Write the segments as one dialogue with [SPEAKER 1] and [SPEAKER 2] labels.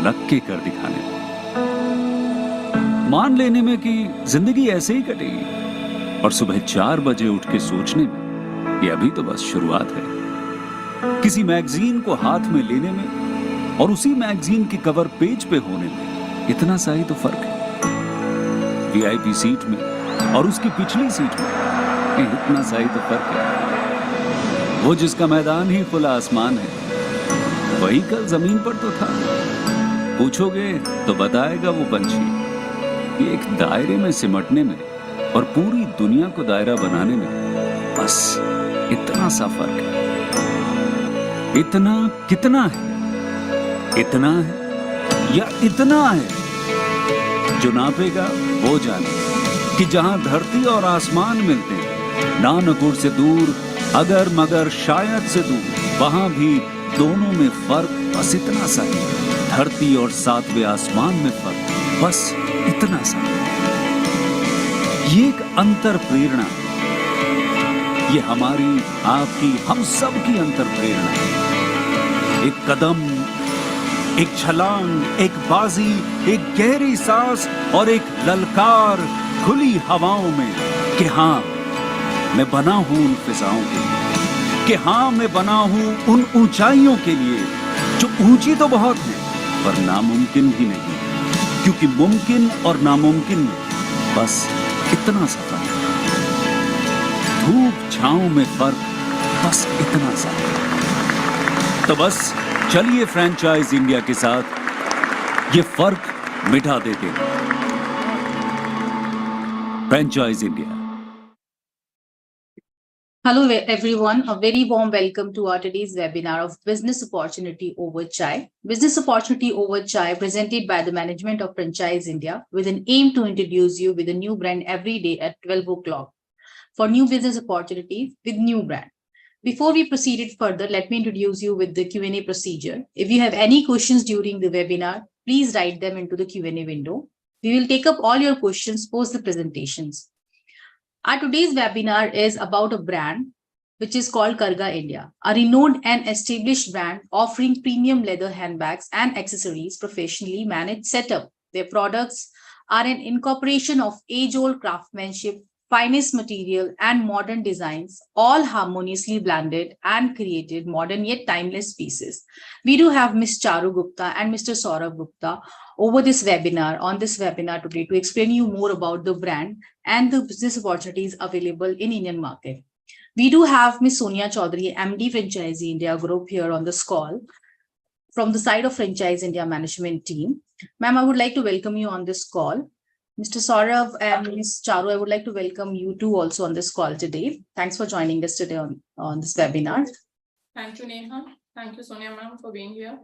[SPEAKER 1] अलग के कर दिखाने में, मान लेने में कि जिंदगी ऐसे ही कटेगी, और सुबह 4 बजे उठ के सोचने में कि अभी तो बस शुरुआत है। किसी मैगजीन को हाथ में लेने में और उसी मैगजीन की कवर पेज पे होने में इतना सा ही तो फर्क है। वीआईपी सीट में और उसकी पिछली सीट में इतना सा ही तो फर्क है। वो जिसका मैदान ही खुला आसमान है, वही कल जमीन पर तो था। पूछोगे तो बताएगा वो पंछी कि एक दायरे में सिमटने में और पूरी दुनिया को दायरा बनाने में बस इतना सा फर्क है। इतना कितना है? इतना है या इतना है? जो नापेगा वो जाने कि जहां धरती और आसमान मिलते हैं, नानकुर से दूर, अगर मगर शायद से दूर, वहां भी दोनों में फर्क बस इतना सा है। धरती और 7वें आसमान में फर्क बस इतना सा। ये एक अंतर प्रेरणा, ये हमारी, आपकी, हम सब की अंतर प्रेरणा है। एक कदम, एक छलांग, एक बाजी, एक गहरी सांस और एक ललकार खुली हवाओं में कि हाँ मैं बना हूं उन फिजाओं के लिए, कि हाँ मैं बना हूं उन ऊंचाइयों के लिए जो ऊंची तो बहुत है पर नामुमकिन भी नहीं, क्योंकि मुमकिन और नामुमकिन में बस इतना सा फर्क है। धूप छांव में फर्क बस इतना सा। तो बस चलिए फ्रेंचाइज इंडिया के साथ ये फर्क मिटा देते हैं। Franchise India.
[SPEAKER 2] Hello everyone, a very warm welcome to our today's webinar of Business Opportunity Over Chai. Business Opportunity Over Chai presented by the management of Franchise India with an aim to introduce you with a new brand every day at 12 o'clock for new business opportunities with new brand. Before we proceed further, let me introduce you with the Q&A procedure. If you have any questions during the webinar, please write them into the Q&A window. We will take up all your questions post the presentations. Our today's webinar is about a brand which is called Kargha India, a renowned and established brand offering premium leather handbags and accessories professionally managed setup. Their products are an incorporation of age-old craftsmanship, finest material and modern designs, all harmoniously blended and created modern yet timeless pieces. We do have Ms. Charu Gupta and Mr. Saurabh Gupta over this webinar, on this webinar today, to explain you more about the brand and the business opportunities available in Indian market. We do have Ms. Sonia Chaudhary, MD Franchisee India Group here on this call from the side of Franchise India management team. Ma'am, I would like to welcome you on this call. Mr. Saurabh and Ms. Charu, I would like to welcome you too also on this call today. Thanks for joining us today on this webinar.
[SPEAKER 3] Thank you, Neha. Thank you, Sonia ma'am, for being here.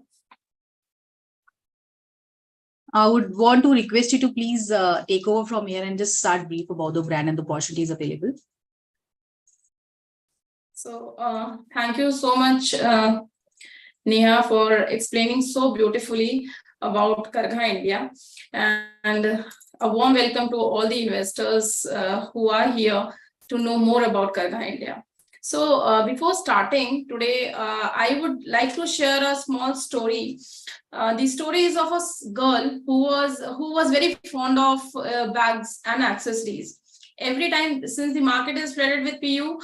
[SPEAKER 2] I would want to request you to please take over from here and just start brief about the brand and the opportunities available.
[SPEAKER 3] So thank you so much, Neha, for explaining so beautifully about Kargha India, and a warm welcome to all the investors who are here to know more about Kargha India. So before starting today, I would like to share a small story. The story is of a girl who was very fond of bags and accessories. Every time, since the market is flooded with PU,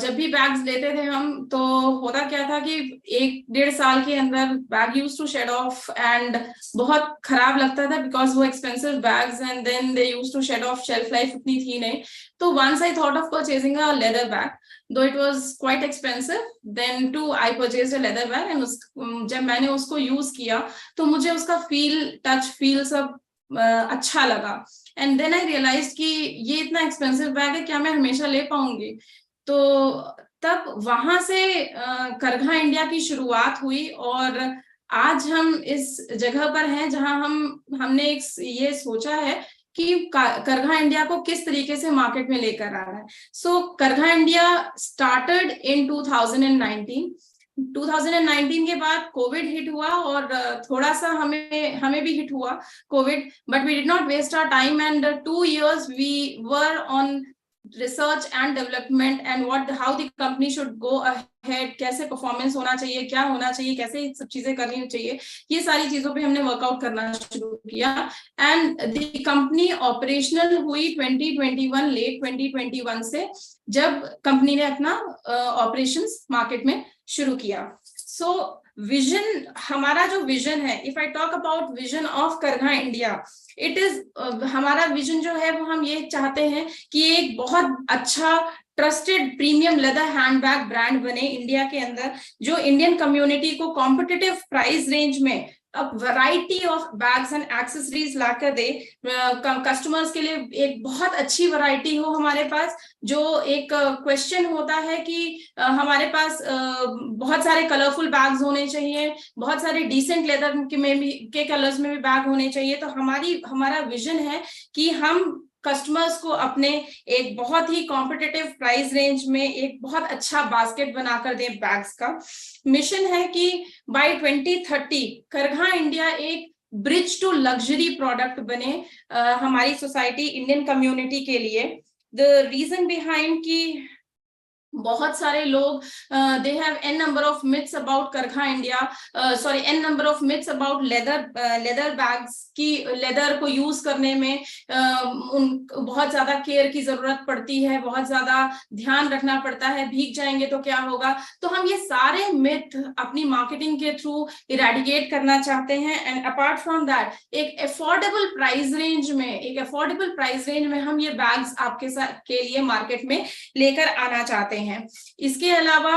[SPEAKER 3] जब भी bags लेते थे हम, तो होता क्या था कि 1-1.5 साल के अंदर bag use to shed off and बहुत खराब लगता था बिकॉज वो expensive bags and then they use to shed off, shelf life उतनी थी नहीं. तो once I thought of purchasing a leather bag, though it was quite expensive, then too I purchased a leather bag and जब मैंने उसको use किया तो मुझे उसका टच फील सब अच्छा लगा. एंड देन आई रियलाइज कि ये इतना एक्सपेंसिव बैग है, क्या मैं हमेशा ले पाऊंगी? तो तब वहां से करघा इंडिया की शुरुआत हुई और आज हम इस जगह पर हैं जहां हमने ये सोचा है कि करघा इंडिया को किस तरीके से मार्केट में लेकर आ रहा है. सो करघा इंडिया स्टार्टेड इन 2019. 2019 के बाद कोविड हिट हुआ और थोड़ा सा हमें भी हिट हुआ Covid, but we did not waste our time and 2 years we were on research and development and what how the company should go ahead, कैसे परफॉर्मेंस होना चाहिए, क्या होना चाहिए, कैसे सब चीजें करनी चाहिए, ये सारी चीजों पे हमने वर्कआउट करना शुरू किया। एंड द कंपनी ऑपरेशनल हुई 2021, लेट 2021 से, जब कंपनी ने अपना ऑपरेशंस मार्केट में शुरू किया। सो विजन, हमारा जो विजन है, if I talk about vision of Kargha India, it is, हमारा विजन जो है वो हम ये चाहते हैं कि एक बहुत अच्छा trusted premium leather handbag brand बने इंडिया के अंदर, जो इंडियन कम्युनिटी को कॉम्पिटिटिव प्राइस रेंज में variety of bags and accessories locker they. Customers के लिए एक बहुत अच्छी वैरायटी हो हमारे पास। जो एक क्वेश्चन होता है कि हमारे पास बहुत सारे कलरफुल बैग्स होने चाहिए, बहुत सारे डिसेंट लेदर के कलर्स में भी बैग होने चाहिए। तो हमारा विजन है कि हम कस्टमर्स को अपने एक बहुत ही कॉम्पिटिटिव प्राइस रेंज में एक बहुत अच्छा बास्केट बनाकर दें बैग्स का। मिशन है कि बाय 2030 करघा इंडिया एक ब्रिज टू लग्जरी प्रोडक्ट बने हमारी सोसाइटी, इंडियन कम्युनिटी के लिए। द रीजन बिहाइंड कि बहुत सारे लोग they have an number of myths about Kargha India, an number of myths about leather bags की लेदर को यूज करने में बहुत ज्यादा केयर की जरूरत पड़ती है, बहुत ज्यादा ध्यान रखना पड़ता है, भीग जाएंगे तो क्या होगा। तो हम ये सारे मिथ अपनी मार्केटिंग के थ्रू इरेडिकेट करना चाहते हैं। एंड अपार्ट फ्रॉम दैट एक अफोर्डेबल प्राइस रेंज में हम ये बैग्स आपके साथ के लिए मार्केट में लेकर आना चाहते हैं। इसके अलावा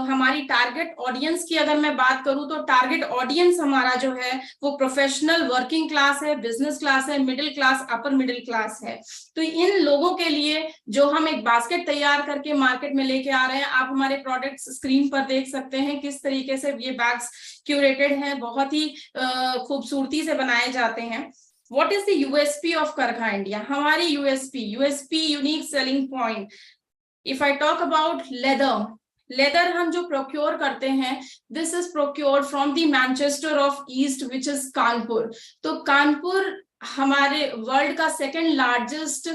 [SPEAKER 3] हमारी टारगेट ऑडियंस की अगर मैं बात करूं तो टारगेट ऑडियंस हमारा जो है वो प्रोफेशनल वर्किंग क्लास है, बिजनेस क्लास है, middle class, upper middle class है। तो इन लोगों के लिए जो हम एक बास्केट तैयार करके मार्केट में लेके आ रहे हैं, आप हमारे प्रोडक्ट्स स्क्रीन पर देख सकते हैं किस तरीके से ये बैग्स क्यूरेटेड हैं, बहुत ही खूबसूरती से बनाए जाते हैं। What is the USP of Kargha India? हमारी USP unique selling point. If I talk about leather हम जो प्रोक्योर करते हैं, this is procured from the Manchester of East, which is Kanpur. तो कानपुर हमारे वर्ल्ड का सेकंड लार्जेस्ट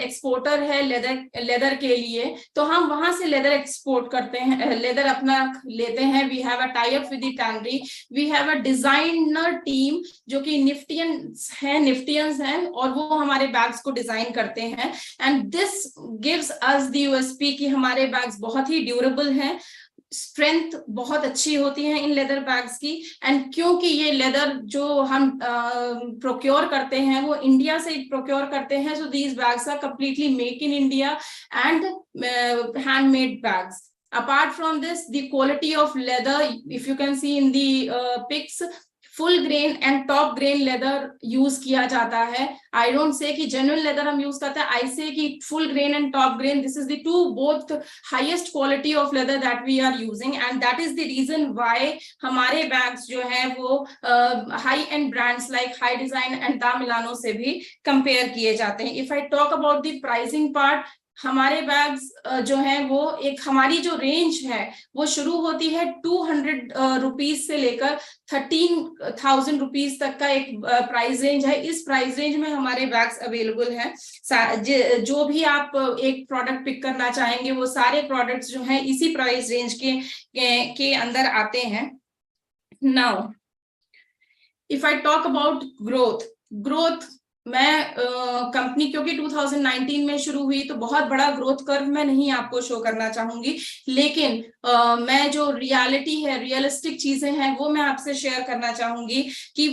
[SPEAKER 3] एक्सपोर्टर है leather के लिए। तो हम वहां से लेदर एक्सपोर्ट करते हैं, लेदर अपना लेते हैं। We have a tie up with the tannery, we have a designer team जो कि निफ्टियंस हैं और वो हमारे बैग्स को डिजाइन करते हैं। And this gives us the USP कि हमारे बैग्स बहुत ही ड्यूरेबल हैं, स्ट्रेंथ बहुत अच्छी होती है इन लेदर बैग्स की। एंड क्योंकि ये लेदर जो हम प्रोक्योर करते हैं वो इंडिया से प्रोक्योर करते हैं, so these bags are completely make in India and handmade bags. Apart from this, the quality of leather, if you can see in the pics, full grain and top grain leather use किया जाता है। I don't say कि genuine leather हम use करते हैं, I say कि full grain and top grain, this is the two both highest quality of leather that we are using. And that is the reason why हमारे bags जो है वो high end brands like Hidesign and Da Milano से भी compare किए जाते हैं। If I talk about the pricing part, हमारे बैग्स जो है वो एक हमारी जो रेंज है वो शुरू होती है 200 रुपीज से लेकर 13,000 रुपीज तक का एक प्राइस रेंज है। इस प्राइस रेंज में हमारे बैग्स अवेलेबल हैं। जो भी आप एक प्रोडक्ट पिक करना चाहेंगे वो सारे प्रोडक्ट्स जो हैं इसी प्राइस रेंज के अंदर आते हैं। Now if I talk about growth, मैं कंपनी क्योंकि 2019 में शुरू हुई तो बहुत बड़ा ग्रोथ कर्व मैं नहीं आपको शो करना चाहूंगी, लेकिन मैं जो रियलिस्टिक चीजें हैं वो मैं आपसे शेयर करना चाहूंगी कि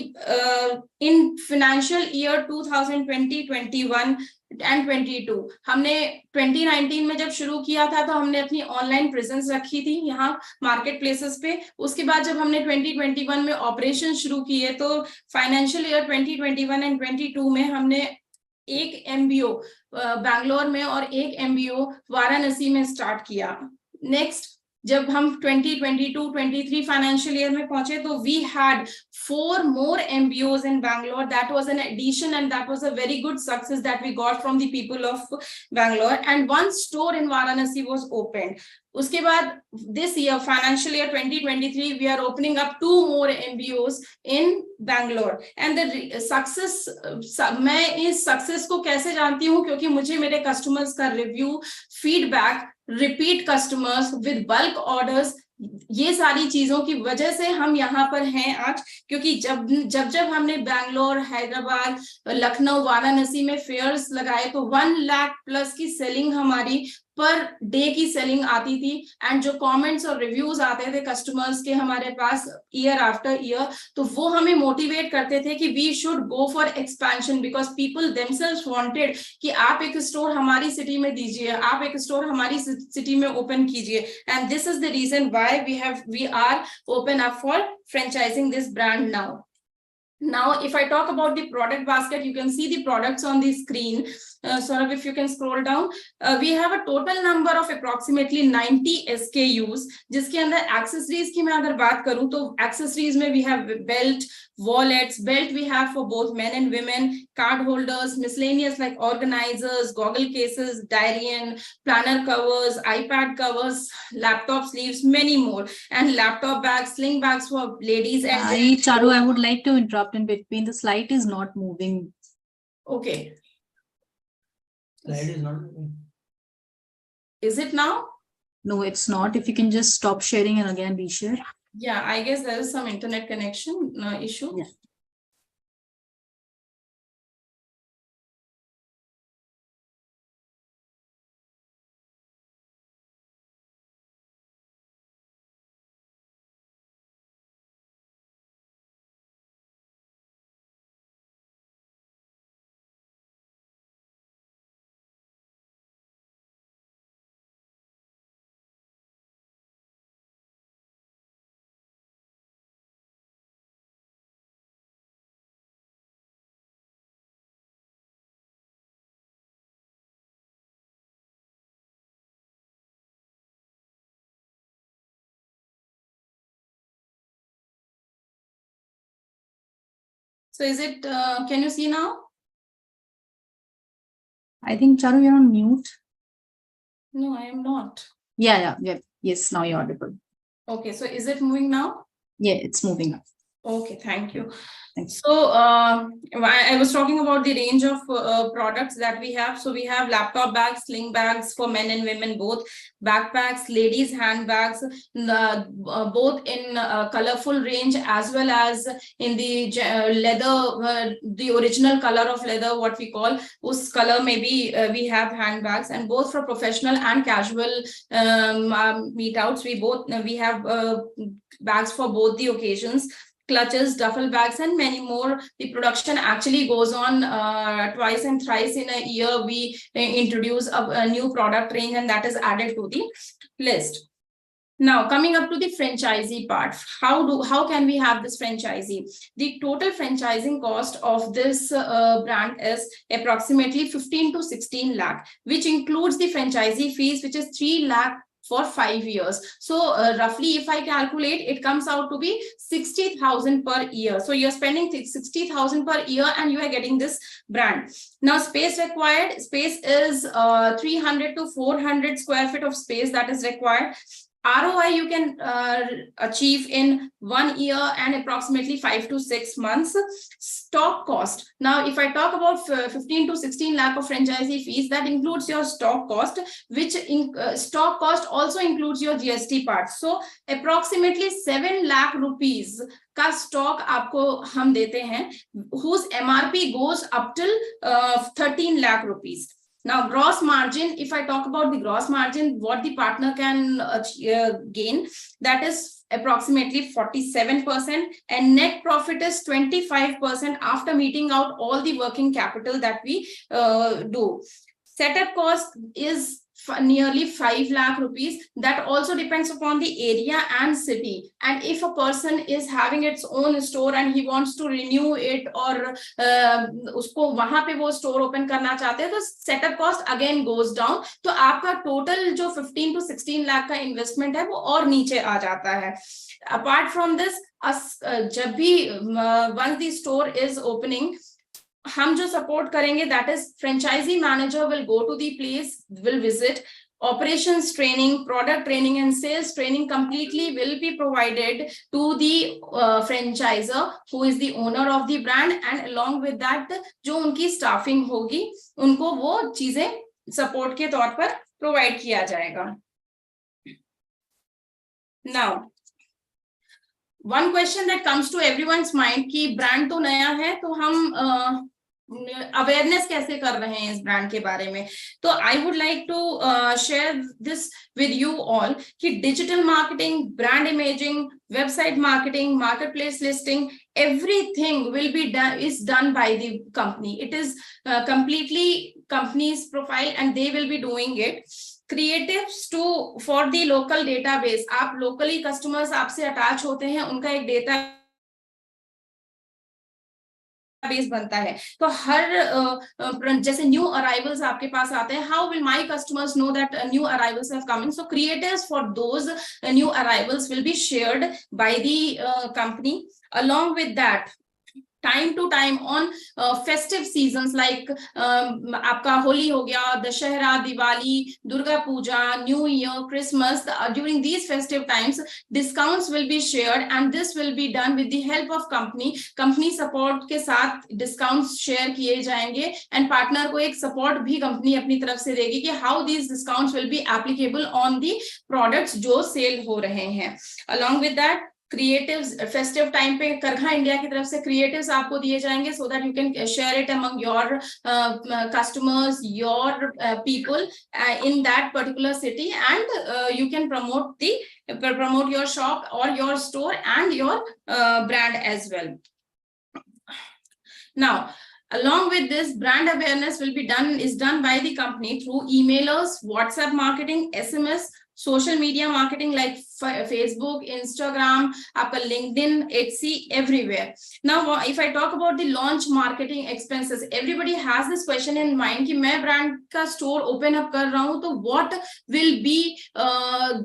[SPEAKER 3] इन फाइनेंशियल ईयर 2020, 21 एंड 22 हमने 2019 में जब शुरू किया था तो हमने अपनी ऑनलाइन प्रेजेंस रखी थी यहाँ मार्केट प्लेसेस पे। उसके बाद जब हमने 2021 में ऑपरेशन शुरू किए तो फाइनेंशियल ईयर 2021 एंड 22 में हमने एक MBO बैंगलोर में और एक MBO वाराणसी में स्टार्ट किया। नेक्स्ट जब हम 2022-23 फाइनेंशियल ईयर में पहुंचे तो we had 4 more MBOs in Bangalore. That was an addition and that was a very good success that we got from the people of Bangalore. And one store in Varanasi was opened. उसके बाद this year, financial year 2023, we are opening up 2 more MBOs in Bangalore. And the success, मैं इस success को कैसे जानती हूँ, क्योंकि मुझे मेरे customers का review, feedback, repeat customers with bulk orders, ये सारी चीजों की वजह से हम यहाँ पर हैं आज, क्योंकि जब हमने बैंगलोर, हैदराबाद, लखनऊ, वाराणसी में फेयर्स लगाए तो 1 लाख प्लस की सेलिंग हमारी पर डे की सेलिंग आती थी। एंड जो कमेंट्स और रिव्यूज आते थे कस्टमर्स के हमारे पास ईयर आफ्टर ईयर, तो वो हमें मोटिवेट करते थे कि we should go for expansion, because people themselves wanted कि आप एक स्टोर हमारी सिटी में दीजिए, आप एक स्टोर हमारी सिटी में ओपन कीजिए। And this is the reason why we are open up for franchising this brand now. Now, if I talk about the product basket, you can see the products on the screen. Saurabh, if you can scroll down, we have a total number of approximately 90 SKUs. जिसके अंदर accessories की मैं अगर बात करूं तो accessories में we have belt, wallets, belt we have for both men and women, card holders, miscellaneous like organizers, goggle cases, diary and planner covers, iPad covers, laptop sleeves, many more, and laptop bags, sling bags for ladies and gents.
[SPEAKER 2] Charu, I would like to interrupt in between. The slide is not moving.
[SPEAKER 3] Okay.
[SPEAKER 4] Slide is not moving.
[SPEAKER 3] Is it now?
[SPEAKER 2] No, it's not. If you can just stop sharing and again reshare.
[SPEAKER 3] Yeah, I guess there is some internet connection issue.
[SPEAKER 2] Yeah.
[SPEAKER 3] So is it, can you see now?
[SPEAKER 2] I think, Charu, you're on mute.
[SPEAKER 3] No, I am not.
[SPEAKER 2] Yeah. Yes, now you're audible.
[SPEAKER 3] Okay, so is it moving now?
[SPEAKER 2] Yeah, it's moving up.
[SPEAKER 3] Okay, thank you.
[SPEAKER 2] Thanks.
[SPEAKER 3] So I was talking about the range of products that we have. So we have laptop bags, sling bags for men and women both, backpacks, ladies handbags, both in colorful range as well as in the leather, the original color of leather, what we call us color. Maybe we have handbags, and both for professional and casual meetouts. We have bags for both the occasions. Clutches, duffel bags, and many more. The production actually goes on twice and thrice in a year. We introduce a new product range, and that is added to the list. Now, coming up to the franchisee part, how can we have this franchisee? The total franchising cost of this brand is approximately 15 to 16 lakh, which includes the franchisee fees, which is 3 lakh for 5 years. So roughly, if I calculate, it comes out to be 60,000 per year. So you're spending 60,000 per year and you are getting this brand. Now, space required, space is 300 to 400 square feet of space that is required. ROI you can achieve in 1 year and approximately 5 to 6 months. Stock cost. Now, if I talk about 15 to 16 lakh of franchisee fees, that includes your stock cost, which stock cost also includes your GST part. So, approximately 7 lakh rupees का stock आपको हम देते हैं, whose MRP goes up till 13 lakh rupees. Now, gross margin, if I talk about the gross margin, what the partner can gain, that is approximately 47%, and net profit is 25% after meeting out all the working capital that we do. Setup cost is nearly 5 lakh rupees. That also depends upon the area and city. And if a person is having its own store and he wants to renew it, or उसको वहां पे वो store open करना चाहते हैं, तो setup cost again goes down. तो आपका total जो 15 to 16 लाख का investment है वो और नीचे आ जाता है. Apart from this, जब भी once the store is opening, हम जो सपोर्ट करेंगे, that is franchisee manager will go to the place, will visit, operations training, product training and sales training completely will be provided to the franchisor who is the owner of the brand, and along with that जो उनकी staffing होगी उनको वो चीजें support के तौर पर provide किया जाएगा. Now one question that comes to everyone's mind कि brand तो नया है, तो हम अवेयरनेस कैसे कर रहे हैं इस ब्रांड के बारे में. तो I would like to share this with you all कि digital marketing, brand imaging, website marketing, marketplace listing, everything will be done, is done by the company. It is completely company's profile and they will be doing it. Creatives to for the local database, आप locally customers आपसे attach होते हैं, उनका एक data base बनता है. तो हर जैसे न्यू अराइवल्स आपके पास आते हैं, how will my customers know that new arrivals have come in. So creatives for those new arrivals will be shared by the company. along with that, time to time on festive seasons like आपका होली हो गया, Dussehra, Diwali, Durga Puja, New Year, Christmas, during these festive times discounts will be shared and this will be done with the help of company. company support के साथ discounts share किए जाएंगे and partner को एक support भी company अपनी तरफ से देगी कि how these discounts will be applicable on the products जो sale हो रहे हैं. along with that, creatives festive time पे करघा इंडिया की तरफ से क्रिएटिव्स आपको दिए जाएंगे so that you can share it among your customers, your people in that particular city, and you can promote your shop or your store and your brand as well. Now, along with this, brand awareness is done by the company through emailers, WhatsApp marketing, SMS, social media marketing like Facebook, Instagram, आपका LinkedIn, Etsy, everywhere. Now, if I talk about the launch marketing expenses, everybody has this question in mind कि मैं brand का store open up कर रहा हूँ, तो what will be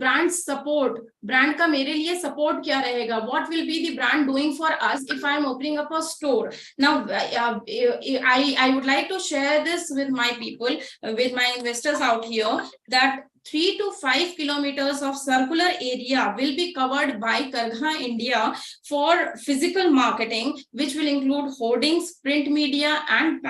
[SPEAKER 3] brand support? Brand का मेरे लिए support क्या रहेगा? What will be the brand doing for us if I am opening up a store? Now, I would like to share this with my people, with my investors out here, that 3 to 5 kilometers of circular area will be covered by Kargha India for physical marketing, which will include hoardings, print media, and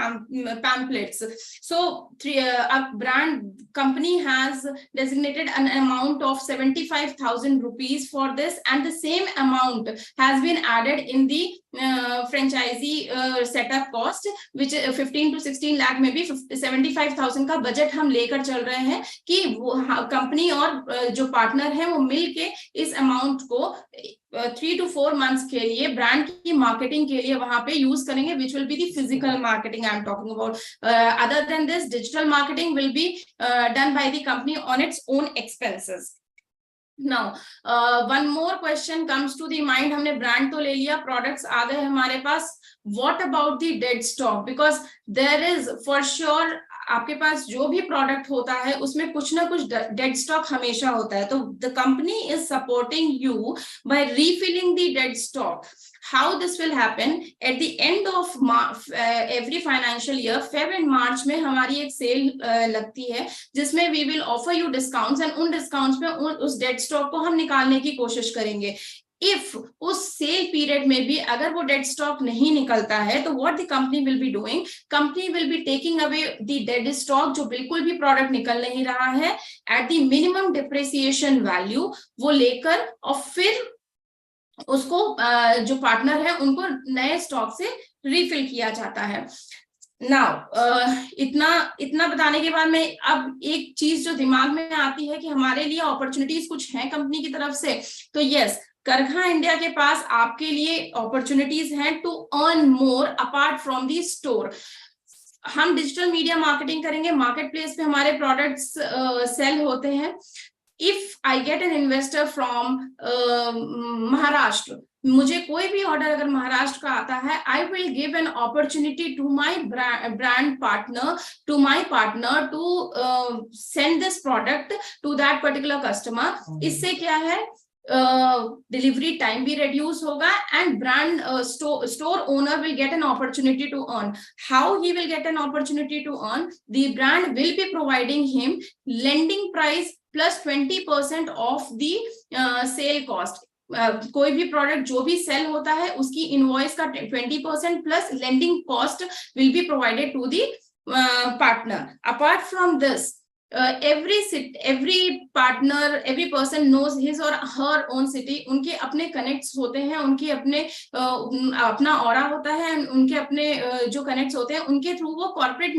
[SPEAKER 3] pamphlets. So, a brand company has designated an amount of 75,000 rupees for this, and the same amount has been added in the franchisee setup cost, which 15 to 16 lakh में भी 75,000 का budget हम लेकर चल रहे हैं कि company और जो पार्टनर है वो मिलके इस अमाउंट को 3 to 4 months के लिए ब्रांड की मार्केटिंग के लिए वहां पे यूज करेंगे, which will be the physical marketing I am talking about. Other than this, digital marketing will be done by the company on its own expenses. Now, one more question comes to the mind. हमने brand तो ले लिया, products आ गए हमारे पास. What about the dead stock? Because there is for sure आपके पास जो भी product होता है उसमें कुछ ना कुछ डेड स्टॉक हमेशा होता है. तो the company is supporting you by refilling the dead stock. How this will happen at the end of every financial year, Feb and March में हमारी एक सेल लगती है जिसमें we will offer you discounts, and उन discounts में उस dead stock को हम निकालने की कोशिश करेंगे. If उस सेल पीरियड में भी अगर वो डेड स्टॉक नहीं निकलता है, तो what the company will be doing? Company will be taking away the dead stock जो बिल्कुल भी प्रोडक्ट निकल नहीं रहा है at the minimum depreciation value, वो लेकर और फिर उसको जो पार्टनर है उनको नए स्टॉक से रिफिल किया जाता है. नाउ इतना बताने के बाद में अब एक चीज जो दिमाग में आती है कि हमारे लिए अपॉर्चुनिटीज कुछ हैं कंपनी की तरफ से. तो यस, करघा इंडिया के पास आपके लिए अपॉर्चुनिटीज हैं to earn more apart from the store. हम डिजिटल मीडिया मार्केटिंग करेंगे, मार्केट प्लेस पे हमारे प्रोडक्ट्स सेल होते हैं. If I get an investor from Maharashtra, मुझे कोई भी ऑर्डर अगर महाराष्ट्र का आता है, I will give an opportunity to my brand partner, to my partner to send this product to that particular customer. इससे क्या है, डिलीवरी टाइम भी reduce होगा and brand store owner will get an opportunity to earn. How he will get an opportunity to earn? The brand will be providing him lending price plus 20% of the sale cost. कोई भी product जो भी cell होता है उसकी invoice का 20% plus landing cost will be provided to the partner. Apart from this, every partner, every person knows his or her own city. उनके अपने कनेक्ट्स होते हैं, उनके अपने अपना ऑरा होता है, उनके अपने जो कनेक्ट्स होते हैं उनके थ्रू वो कॉर्पोरेट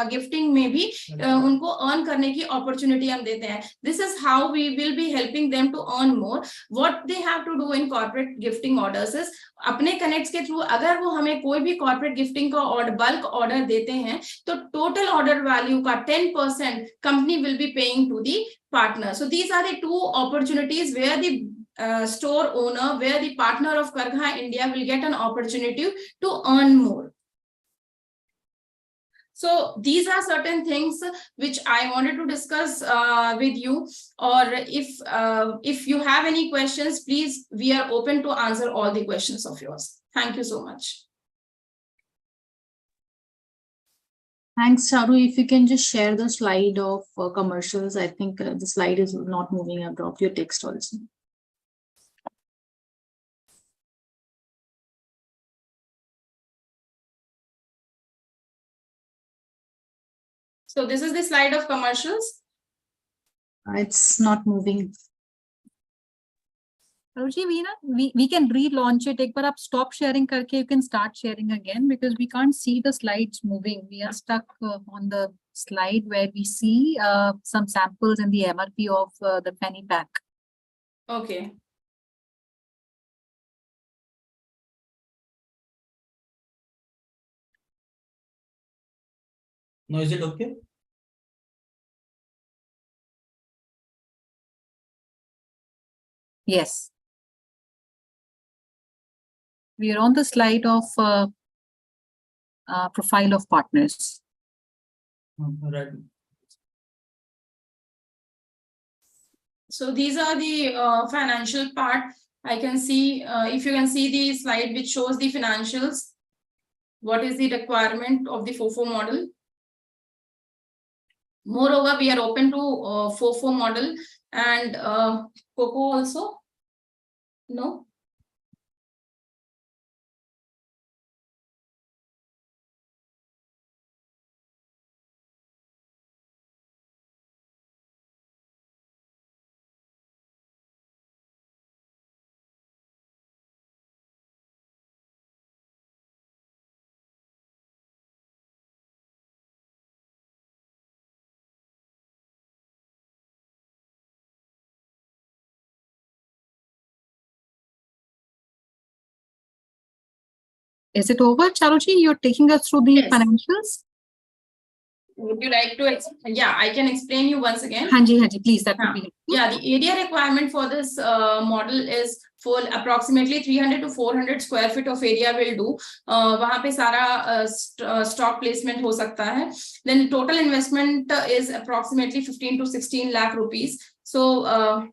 [SPEAKER 3] गिफ्टिंग में भी उनको अर्न करने की अपॉर्चुनिटी हम देते हैं. This is how we will be helping them to earn more. What they have to do in corporate gifting orders is, अपने कनेक्ट्स के थ्रू अगर वो हमें कोई भी कॉर्पोरेट गिफ्टिंग का बल्क ऑर्डर देते हैं तो टोटल ऑर्डर वैल्यू का 10% company will be paying to the partner. So these are the two opportunities where the store owner, where the partner of Kargha India will get an opportunity to earn more. So these are certain things which I wanted to discuss with you. Or if you have any questions, please, we are open to answer all the questions of yours. Thank you so much.
[SPEAKER 2] Thanks, Charu. If you can just share the slide of commercials. I think the slide is not moving. I've dropped your text also.
[SPEAKER 3] So this is the slide of commercials.
[SPEAKER 2] It's not moving.
[SPEAKER 5] Charuji, we can relaunch it. एक बार आप stop sharing करके you can start sharing again, because we can't see the slides moving. We are stuck on the slide where we see some samples and the MRP of the penny pack.
[SPEAKER 3] Okay.
[SPEAKER 4] Now is it okay?
[SPEAKER 5] Yes. We are on the slide of profile of partners.
[SPEAKER 4] Right.
[SPEAKER 3] So these are the financial part. I can see, if you can see the slide which shows the financials, what is the requirement of the FOFO model. Moreover, we are open to FOFO model and COCO also. No?
[SPEAKER 5] Is it over, Charuji? You're taking us through the
[SPEAKER 3] Yes.
[SPEAKER 5] financials?
[SPEAKER 3] Would you like to, yeah, I can explain you once again.
[SPEAKER 5] Hanji, please, that would be helpful.
[SPEAKER 3] Yeah, the area requirement for this model is for approximately 300 to 400 square feet of area will do. वहाँ पे सारा stock placement हो सकता है. Then total investment is approximately 15 to 16 lakh rupees. So,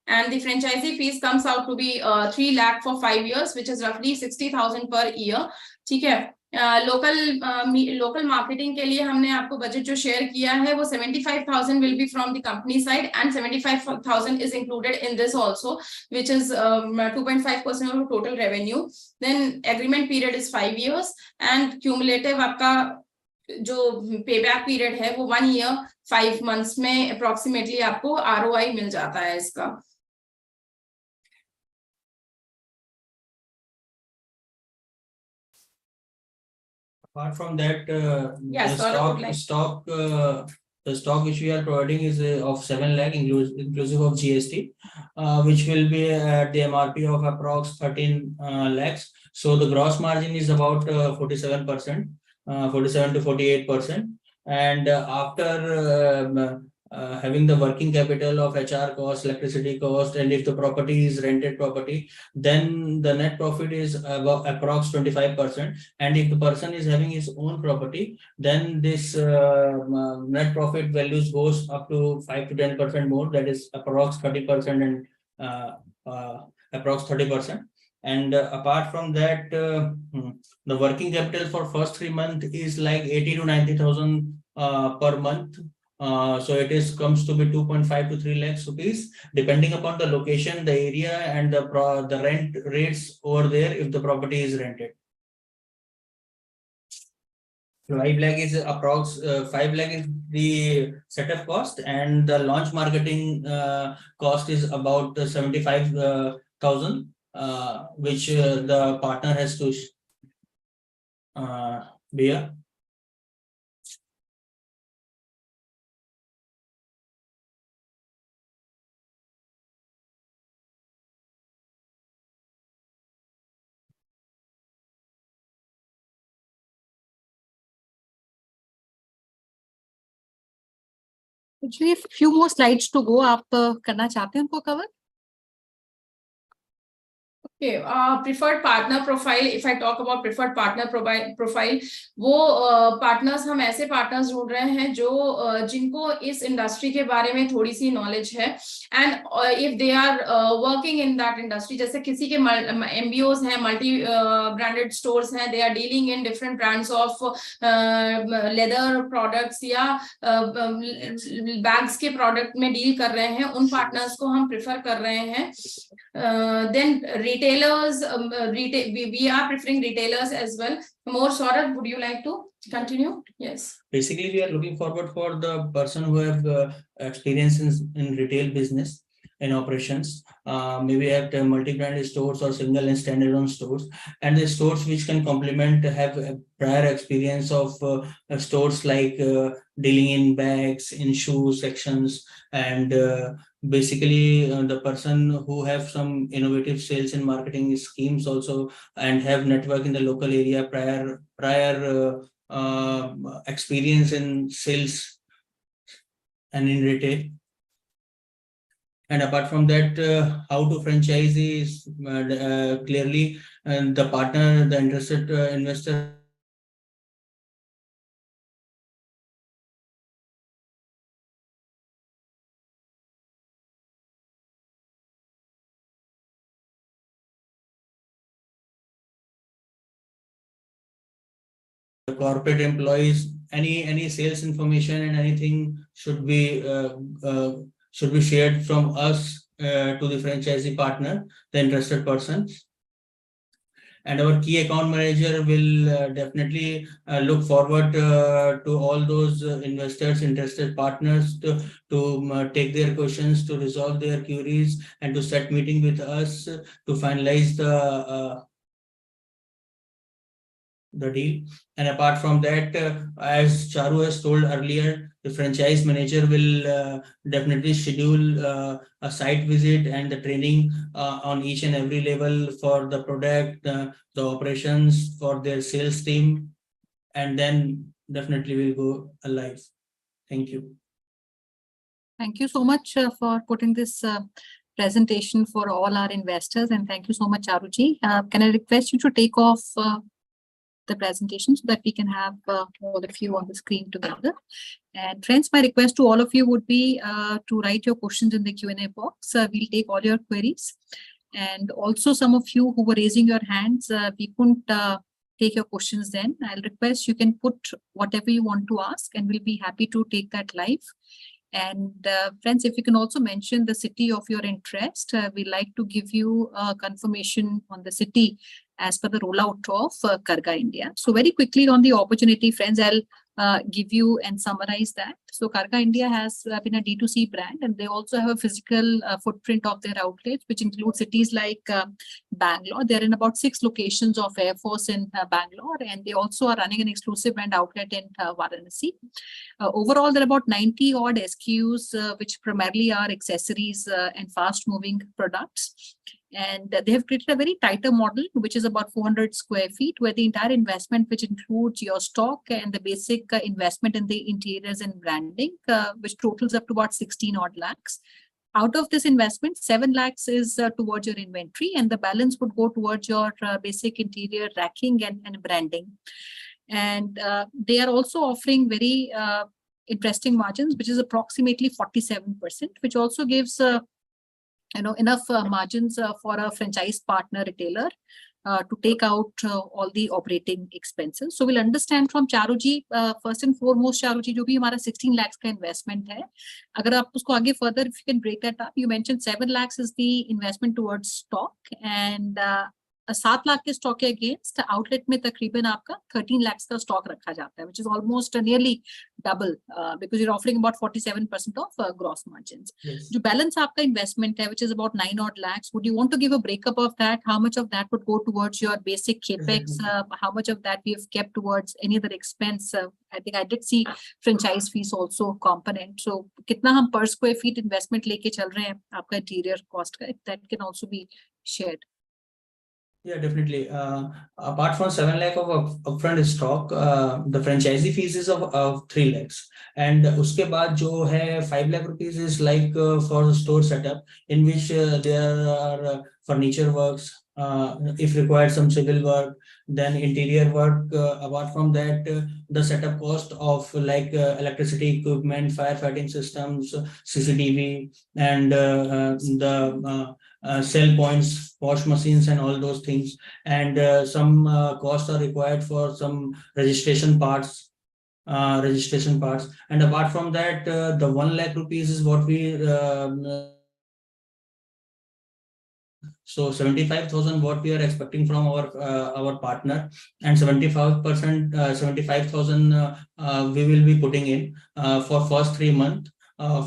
[SPEAKER 3] and the franchisee fees comes out to be 3 lakh for 5 years, which is roughly 60,000 per year. ठीक है. Local marketing के लिए हमने आपको बजट जो शेयर किया है वो 75,000 will be from the company side and 75,000 is included in this also, which is 2.5% of total revenue. Then agreement period is 5 years and cumulative आपका जो payback period है वो 1 year 5 months में approximately आपको ROI मिल जाता है इसका.
[SPEAKER 4] Apart from that,
[SPEAKER 3] Yes,
[SPEAKER 4] the stock which we are providing is of 7 lakh inclusive of GST, which will be at the MRP of approx 13 lakhs. So the gross margin is about 47%. 47 to 48%. And after having the working capital of HR cost, electricity cost, and if the property is rented property, then the net profit is about approx 25%. And if the person is having his own property, then this net profit values goes up to 5 to 10% more, that is approx 30% and approx 30%. And apart from that, the working capital for first 3 months is like 80 to 90,000 per month. So it is comes to be 2.5 to 3 lakhs rupees, depending upon the location, the area, and the rent rates over there if the property is rented. 5 lakh is approx 5 lakh is the setup cost, and the launch marketing cost is about 75,000, which the partner has to bear.
[SPEAKER 5] Actually, a few more slides to go. आप करना चाहते हैं उनको cover?
[SPEAKER 3] Okay, preferred partner profile. If I talk about preferred partner profile, वो partners हम ऐसे partners ढूंढ रहे हैं जो जिनको इस industry के बारे में थोड़ी सी knowledge है, and if they are working in that industry, जैसे किसी के MBOs हैं, multi branded stores हैं, they are dealing in different brands of leather products या bags के product में deal कर रहे हैं, उन partners को हम prefer कर रहे हैं. Then retailers, we are preferring retailers as well. More, Saurabh, would you like to continue? Yes.
[SPEAKER 4] Basically, we are looking forward for the person who have experience in retail business and operations. Maybe at multi-brand stores or single and standalone stores, and the stores which can complement have a prior experience of stores like dealing in bags, in shoe sections, and basically the person who have some innovative sales and marketing schemes also, and have network in the local area, prior experience in sales and in retail. And apart from that, how to franchise is clearly the partner, the interested investor corporate employees, any sales information and anything should be shared from us to the franchisee partner, the interested persons. And our key account manager will definitely look forward to all those investors, interested partners to take their questions, to resolve their queries, and to set meeting with us to finalize the deal. And apart from that, as Charu has told earlier, the franchise manager will definitely schedule a site visit and the training on each and every level for the product, the operations, for their sales team, and then definitely we'll go live. Thank you.
[SPEAKER 5] Thank you so much for putting this presentation for all our investors, and thank you so much, Charuji. Can I request you to take off the presentation so that we can have all of you on the screen together. And friends, my request to all of you would be to write your questions in the Q&A box. We'll take all your queries. And also some of you who were raising your hands, we couldn't take your questions then. I'll request you can put whatever you want to ask and we'll be happy to take that live. And friends, if you can also mention the city of your interest, we'd like to give you a confirmation on the city as per the rollout of Kargha India. So very quickly on the opportunity, friends, I'll give you and summarize that. So Kargha India has been a D2C brand, and they also have a physical footprint of their outlets, which include cities like Bangalore. They're in about 6 locations of Air Force in Bangalore, and they also are running an exclusive brand outlet in Varanasi. Overall, there are about 90 odd SKUs, which primarily are accessories and fast moving products. And they have created a very tighter model, which is about 400 square feet, where the entire investment, which includes your stock and the basic investment in the interiors and branding, which totals up to about 16 odd lakhs. Out of this investment, 7 lakhs is towards your inventory, and the balance would go towards your basic interior racking and branding. And they are also offering very interesting margins, which is approximately 47%, which also gives enough margins for a franchise partner retailer to take out all the operating expenses. So we'll understand from Charuji, first and foremost, Charuji, जो भी हमारा 16 lakhs का investment है, अगर आप उसको आगे further, if you can break that up, you mentioned 7 lakhs is the investment towards stock, and 7 lakh के स्टॉक के अगेंस्ट आउटलेट में तकरीबन आपका 13 लाख का स्टॉक रखा जाता है, which is almost nearly double because you're offering about 47% of gross margins.
[SPEAKER 4] Yes.
[SPEAKER 5] जो balance आपका investment है, which is about 9 odd lakhs, would you want to give a breakup of that? How much of that would go towards your basic capex? How much of that we have kept towards any other expense? I think I did see franchise fees also component. So कितना हम per square feet investment लेके चल रहे हैं आपका interior cost का, that can also be shared.
[SPEAKER 4] Yeah, definitely. Apart from 7 lakh of upfront stock, the franchisee fees is of 3 lakhs. And uske baad jo hai 5 lakh rupees is like for the store setup, in which there are furniture works, if required some civil work, then interior work. Apart from that, the setup cost of like electricity equipment, firefighting systems, CCTV, and the sell points, wash machines, and all those things. And some costs are required for some registration parts. And apart from that, the 1 lakh rupees is what we so 75,000 what we are expecting from our partner, and 75%, 75,000 we will be putting in for first 3 months.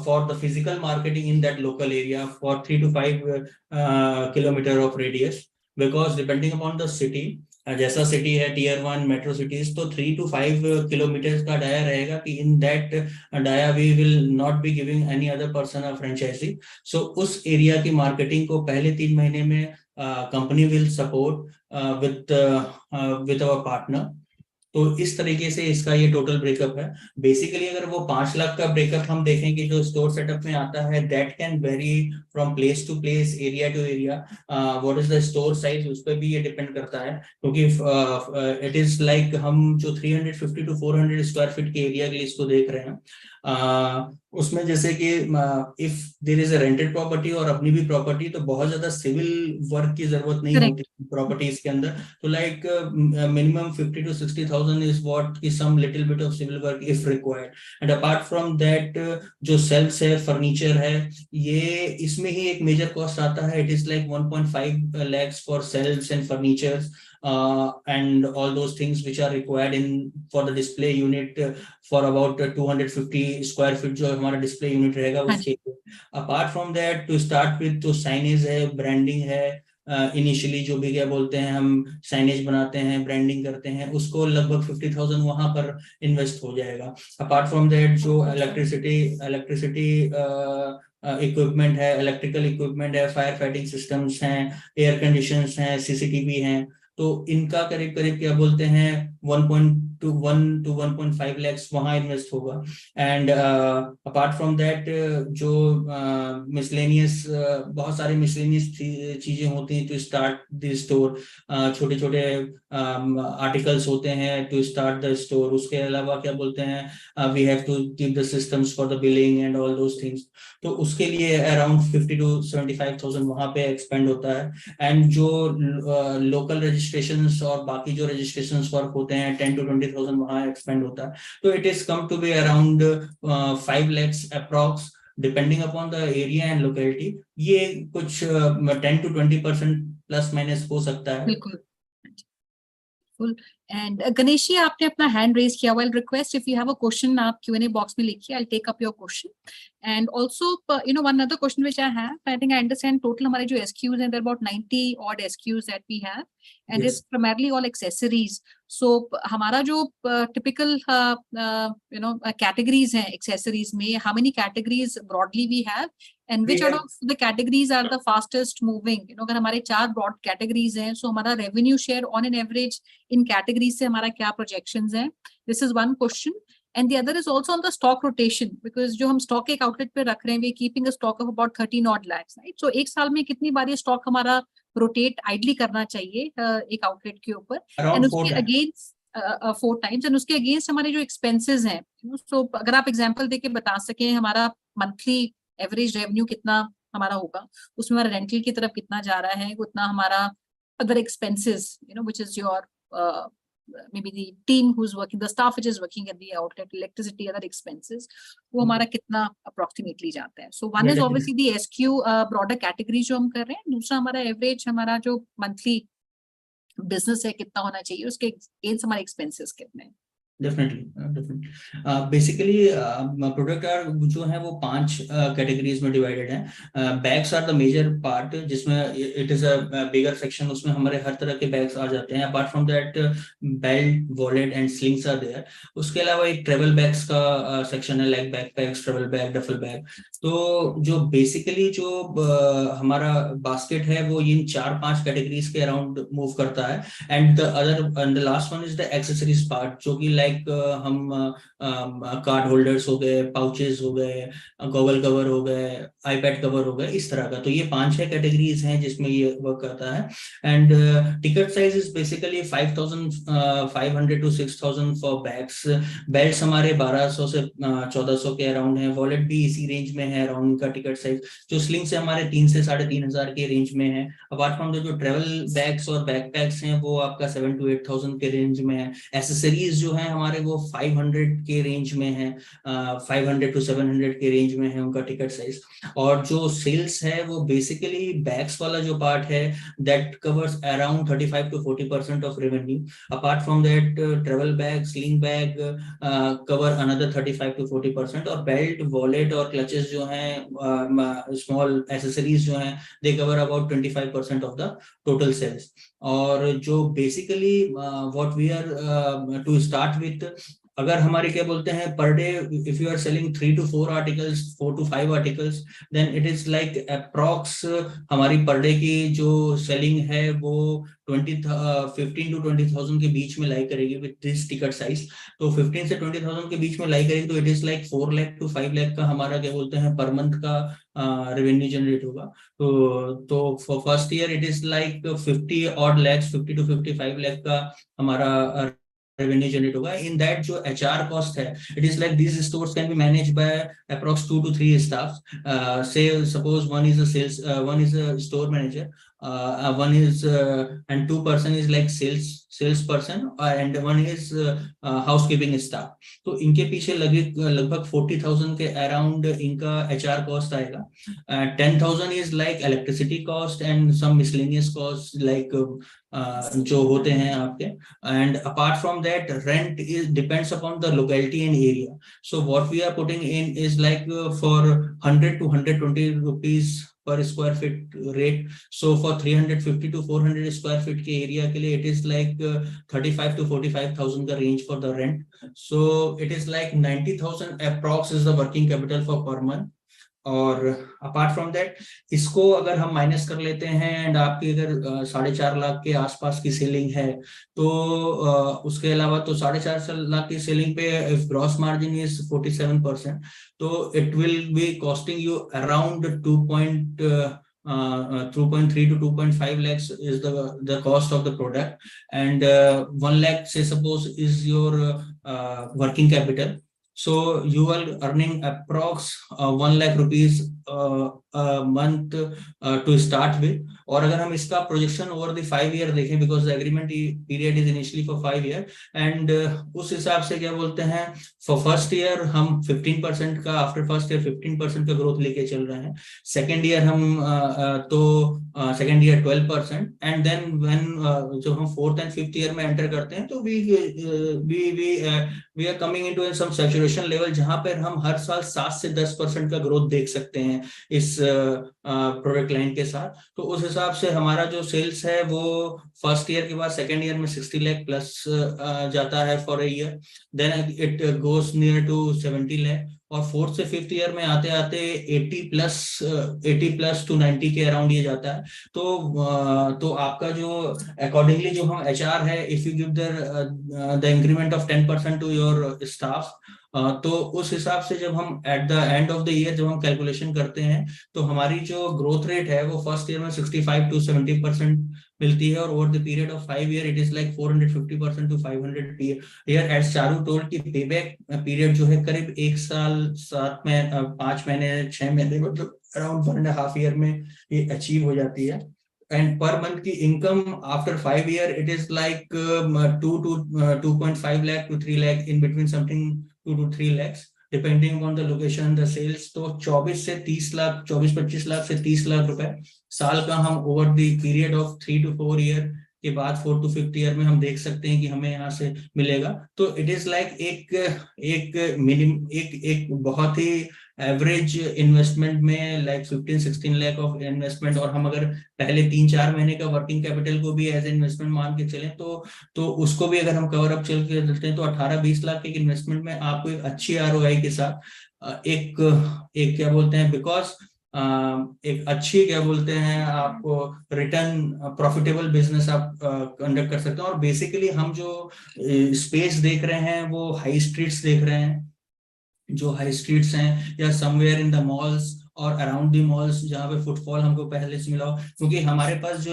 [SPEAKER 4] For the physical marketing in that local area for 3 to 5 kilometer of radius, because depending upon the city, जैसा city है tier 1 metro cities, तो 3 to 5 kilometers का dia रहेगा कि in that डाया we will not be giving any other person a franchisee. So उस area की marketing को पहले 3 महीने में company will support with our partner. तो इस तरीके से इसका ये टोटल ब्रेकअप है. बेसिकली अगर वो 5 लाख का ब्रेकअप हम देखें कि जो स्टोर सेटअप में आता है, that can vary from place to place, area to area. What is the store size, उस पर भी ये डिपेंड करता है, क्योंकि इट इज लाइक हम जो 350 टू 400 स्क्वायर फीट के एरिया के लिए इसको देख रहे हैं, उसमें जैसे कि if there is a rented property और अपनी भी प्रॉपर्टी, तो बहुत ज्यादा सिविल वर्क की जरूरत नहीं होती प्रॉपर्टीज के अंदर. तो like minimum 50 to 60,000 is what is some little bit of civil work if required. And apart from that, जो सेल्स है, फर्नीचर है, ये इसमें ही एक मेजर कॉस्ट आता है. It is like 1.5 lakhs for cells and furnitures and all those things which are required in for the display unit for about 250 square feet जो हमारा display unit रहेगा उसके. Apart from that, to start with, तो signage है, branding है. Initially जो भी क्या बोलते हैं, हम साइनेज बनाते हैं, ब्रांडिंग करते हैं, उसको लगभग 50,000 वहां पर इन्वेस्ट हो जाएगा. अपार्ट फ्रॉम दैट, जो इलेक्ट्रिसिटी इक्विपमेंट है, इलेक्ट्रिकल इक्विपमेंट है, फायर फाइटिंग सिस्टम्स हैं, एयर कंडीशनर्स हैं, सीसीटीवी हैं, तो इनका करीब करीब क्या बोलते हैं 1.1 to 1.5 lakhs वहां इन्वेस्ट होगा. एंड अपार्ट फ्रॉम दैट, जो मिसलेनियस बहुत सारे मिसलेनियस चीजें होती हैं टू स्टार्ट द स्टोर, छोटे छोटे आर्टिकल्स होते हैं टू स्टार्ट द स्टोर. उसके अलावा क्या बोलते हैं, we have to keep the systems for the billing and all those things. तो उसके लिए अराउंड 50 to 75,000 वहां पे एक्सपेंड होता है. एंड जो लोकल रजिस्ट्रेशंस और बाकी जो रजिस्ट्रेशंस वर्क होते हैं 10 to 20,000 वहां एक्सपेंड होता है. तो it is come to be around 5 lakhs approx, depending upon the area and locality. ये कुछ 10 to 20% प्लस माइनस हो सकता है.
[SPEAKER 5] बिल्कुल. And Ganesh ji, आपने अपना hand raise किया. I'll request if you have a question, आप Q&A box में लिखिए. I'll take up your question. And also, one other question which I have, I think I understand total हमारे जो SKUs हैं, there are about 90 odd SKUs that we have, and
[SPEAKER 4] Yes.
[SPEAKER 5] it's primarily all accessories. So हमारा जो typical categories हैं accessories में, how many categories broadly we have, And which out of the categories are the fastest moving? अगर हमारे 4 broad categories हैं, so हमारा revenue share on an average in categories से हमारा क्या projections हैं? This is one question. And the other is also on the stock rotation, because जो हम stock एक outlet पे रख रहे हैं, we are keeping a stock of about 13 odd lakhs, right? So एक साल में कितनी बार ये stock हमारा rotate idly करना चाहिए एक outlet के ऊपर? And उसके against 4 times, and उसके against हमारे जो expenses हैं, so अगर आप example देके बता सकें हमारा monthly एवरेज रेवेन्यू कितना हमारा होगा, उसमें हमारा रेंटल की तरफ कितना जा रहा है, उतना हमारा other expenses which is your maybe the team who's working, the staff which is working at the outlet, electricity, other expenses, वो हमारा कितना approximately जाता है. So one is obviously the SQ broader category जो हम कर रहे हैं, दूसरा हमारा एवरेज हमारा जो मंथली बिजनेस है कितना होना चाहिए, उसके against हमारे एक्सपेंसेस कितने हैं.
[SPEAKER 4] डेफिनेटली बेसिकली प्रोडक्ट आर जो है वो 5 कैटेगरीज में डिवाइडेड है. Bags are the major part, जिसमें it is a bigger section, उसमें हमारे हर तरह के बैग्स आ जाते हैं. Apart from that belt, wallet and slings are there. उसके अलावा एक ट्रेवल बैग्स का सेक्शन है, like backpacks, travel bag, duffel bag. तो जो बेसिकली जो हमारा बास्केट है वो इन 4-5 कैटेगरीज के अराउंड मूव करता है. And the last one is the accessories part, जो कि हम कार्ड होल्डर्स हो गए, पाउचेस हो गए, गॉगल कवर हो गए, आईपैड कवर हो गए, इस तरह का. तो ये 5-6 कैटेगरीज हैं जिसमें ये वर्क करता है. And ticket size is basically 5,500 to 6,000 for bags. Belts हमारे 1,200 से 1,400 के अराउंड है. वॉलेट भी इसी रेंज में है अराउंड का टिकट साइज. जो स्लिंग से हमारे 3 से 3,500 के रेंज में है. अपार्ट फ्रॉम द जो ट्रेवल बैग्स और बैकपैक्स हैं वो आपका 7,000 to 8,000 के रेंज में है. एसेसरीज जो है हमारे वो 500 के रेंज में है, 500 to 700 के रेंज में है उनका टिकट साइज. और जो सेल्स है वो बेसिकली बैग्स वाला जो पार्ट है that covers around 35 to 40% of revenue. Apart from that travel bag, sling bag cover another 35 to 40%. और बेल्ट, वॉलेट और क्लचेस जो हैं, स्मॉल एसेसरीज जो हैं, they cover about 25% of the total sales. और जो basically what we are to start with, अगर हमारे क्या बोलते हैं per day, if you are selling 3 to 4 articles, 4 to 5 articles, then it is like approx हमारी पर डे की जो सेलिंग है वो 15 to 20,000 के बीच में लाई करेगी विद दिस टिकट साइज. तो 15 से 20,000 के बीच में लाई करेगी तो it is like 4 lakh to 5 lakh का हमारा क्या बोलते हैं पर मंथ का रेवेन्यू जनरेट होगा. तो for first year it is like 50 odd lakhs, 50 to 55 lakh का हमारा revenue generate होगा. In that जो HR cost है, it is like these stores can be managed by approx 2 to 3 staff. Say suppose one is a sales, one is a store manager, one is and 2 person is like sales person, and one is housekeeping staff. तो इनके पीछे लगभग 40,000 के around इनका HR cost आएगा. 10,000 is like electricity cost and some miscellaneous costs like जो होते हैं आपके. And apart from that, rent is depends upon the locality and area. So what we are putting in is like for 100 to 120 rupees per square feet rate. So for 350 to 400 square feet के area के लिए it is like 35 to 45,000 का range for the rent. So it is like 90,000 approx is the working capital for per month. और apart from that इसको अगर हम minus कर लेते हैं एंड आपकी अगर 4.5 लाख के आसपास की सेलिंग है तो उसके अलावा तो 4.5 लाख की सेलिंग पे इफ ग्रॉस मार्जिन इज 47%, तो it will be costing you around 2.3 to 2.5 lakhs is the cost of the product, and 1 lakh say suppose is your working capital. So you are earning approx 1 lakh rupees a month to start with. और अगर हम इसका projection over the 5 year देखें, because the agreement period is initially for 5 year, and उस हिसाब से क्या बोलते हैं फॉर फर्स्ट ईयर हम 15% का, आफ्टर फर्स्ट ईयर 15% का ग्रोथ लेके चल रहे हैं. सेकेंड ईयर हम second year 12%, and then when जब हम 4th and 5th ईयर में एंटर करते हैं तो we are coming into some saturation level जहां पर हम हर साल 7 से 10% का ग्रोथ देख सकते हैं इस प्रोडक्ट लाइन के साथ. तो उस हिसाब से हमारा जो सेल्स है वो फर्स्ट ईयर के बाद सेकेंड ईयर में 60 लाख प्लस जाता है for a year, then it goes near to 70 lakh, और 4th से 5th ईयर में आते आते 80 प्लस टू 90 के अराउंड ये जाता है। तो आपका जो अकॉर्डिंगली जो हम HR है, if you give the increment of 10% to your staff, तो उस हिसाब से जब हम at the end of the year जब हम कैलकुलेशन करते हैं तो हमारी जो ग्रोथ रेट है वो फर्स्ट ईयर में 65 to 70% मिलती है, और over the period of 5 year it is like 450% to 500 year. As Charu told की पेबैक पीरियड जो है करीब 1 साल 5 महीने 6 महीने, मतलब अराउंड 1.5 ईयर में ये अचीव हो जाती है। And per month की income after 5 year it is like 2.5 lakh to 3 lakh, in between something 2 to 3 lakhs depending on the location, the sales। तो 24 से 30 लाख, 24-25 लाख से 30 लाख रुपए साल का हम over the period of 3 to 4 year के बाद 4 to 5 ईयर में हम देख सकते हैं कि हमें यहाँ से मिलेगा। तो इट इज लाइक एक बहुत ही एवरेज इन्वेस्टमेंट में लाइक 15-16 लाख ऑफ इन्वेस्टमेंट, और हम अगर पहले 3-4 महीने का वर्किंग कैपिटल को भी एज इन्वेस्टमेंट मान के चलें तो उसको भी अगर हम कवर अप चल के चलते हैं तो 18-20 लाख के इन्वेस्टमेंट में आपको एक अच्छी ROI के साथ एक क्या बोलते हैं, बिकॉज एक अच्छी क्या बोलते हैं आपको रिटर्न प्रॉफिटेबल बिजनेस आप कंडक्ट कर सकते हैं। और बेसिकली हम जो स्पेस देख रहे हैं वो हाई स्ट्रीट्स देख रहे हैं, जो हाई स्ट्रीट्स हैं या समवेयर इन द मॉल्स और अराउंड द मॉल्स जहाँ पे फुटफॉल हमको पहले से मिला हो, क्योंकि हमारे पास जो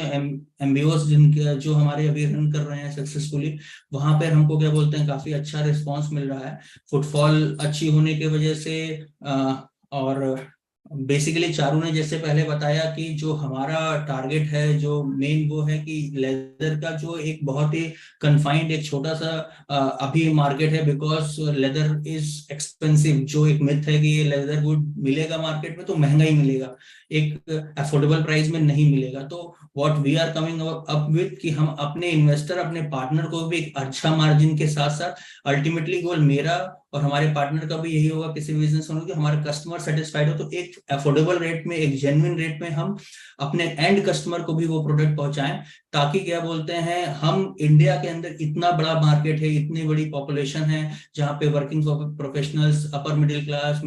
[SPEAKER 4] MBOs जिनके जो हमारे अभी रन कर रहे हैं सक्सेसफुली, वहां पर हमको क्या बोलते हैं काफी अच्छा रिस्पांस मिल रहा है फुटफॉल अच्छी होने की वजह से। और बेसिकली चारू ने जैसे पहले बताया कि जो हमारा टारगेट है जो मेन वो है कि लेदर का जो एक बहुत ही कन्फाइंड एक छोटा सा अभी मार्केट है, बिकॉज लेदर इज एक्सपेंसिव। जो एक मिथ है कि ये लेदर गुड मिलेगा मार्केट में तो महंगा ही मिलेगा, एक अफोर्डेबल प्राइस में नहीं मिलेगा। तो what we are coming up with कि हम अपने इन्वेस्टर अपने पार्टनर को भी एक अच्छा मार्जिन के साथ साथ, अल्टीमेटली गोल मेरा और हमारे पार्टनर का भी यही होगा किसी बिजनेस में कि हमारे कस्टमर सेटिस्फाइड हो, तो एक अफोर्डेबल रेट में एक जेन्युइन रेट में हम अपने एंड कस्टमर को भी वो प्रोडक्ट पहुंचाएं, ताकि क्या बोलते हैं हम इंडिया के अंदर इतना बड़ा मार्केट है, इतनी बड़ी पॉपुलेशन है जहाँ पे working professionals, upper middle class,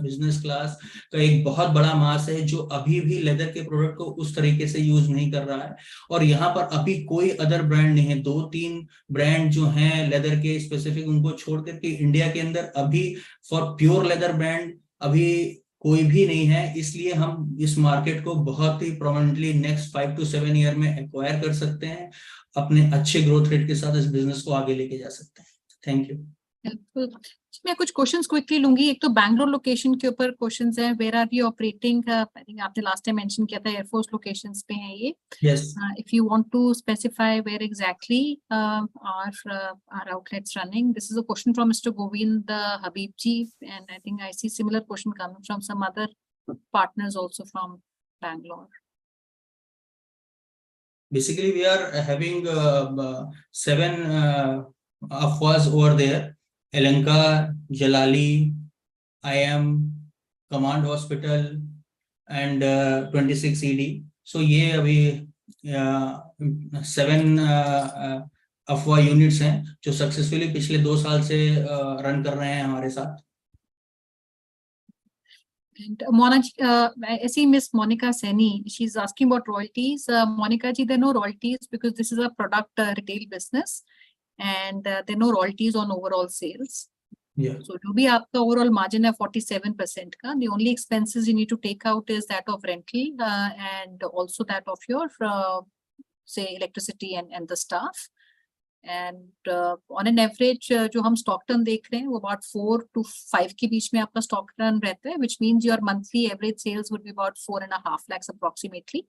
[SPEAKER 4] business class का एक बहुत बड़ा मास है जो अभी भी लेदर के प्रोडक्ट को उस तरीके से यूज नहीं कर रहा है। और यहाँ पर अभी कोई अदर ब्रांड नहीं है, 2-3 ब्रांड जो हैं लेदर के स्पेसिफिक उनको छोड़ करके इंडिया के अंदर अभी फॉर प्योर लेदर ब्रांड अभी कोई भी नहीं है। इसलिए हम इस मार्केट को बहुत ही प्रोमिनेंटली नेक्स्ट 5 to 7 ईयर में एक्वायर कर सकते हैं, अपने अच्छे ग्रोथ रेट के साथ इस बिजनेस को आगे लेके जा सकते हैं। Thank you.
[SPEAKER 5] मैं कुछ क्वेश्चंस क्विकली लूंगी। एक तो बैंगलोर लोकेशन के ऊपर क्वेश्चंस हैं, where are you operating? I think आपने लास्ट टाइम मेंशन किया था एयरफोर्स लोकेशंस पे हैं ये।
[SPEAKER 4] Yes,
[SPEAKER 5] if you want to specify where exactly our outlets running. This is a question from Mr. Govind Habibji, and I think I see similar question coming from some other partners also from Bangalore.
[SPEAKER 4] basically we are having 7 afwas over there: Elanka, Jalali, IM, Command Hospital and 26 ED। so ये अभी 7 अफवाह units हैं जो successfully पिछले 2 साल से run कर रहे हैं हमारे साथ।
[SPEAKER 5] And I see Miss Monica Seni, she's asking about royalties. Monica ji, there are no royalties because this is a product retail business, and there are no royalties on overall sales.
[SPEAKER 4] Yeah.
[SPEAKER 5] So जो भी आपका overall margin है 47% का, the only expenses you need to take out is that of rental and also that of your say electricity and the staff. And on an average जो हम stock turn देख रहे हैं वो about 4 to 5 के बीच में आपका stock turn रहता है, which means your monthly average sales would be about 4.5 lakhs approximately.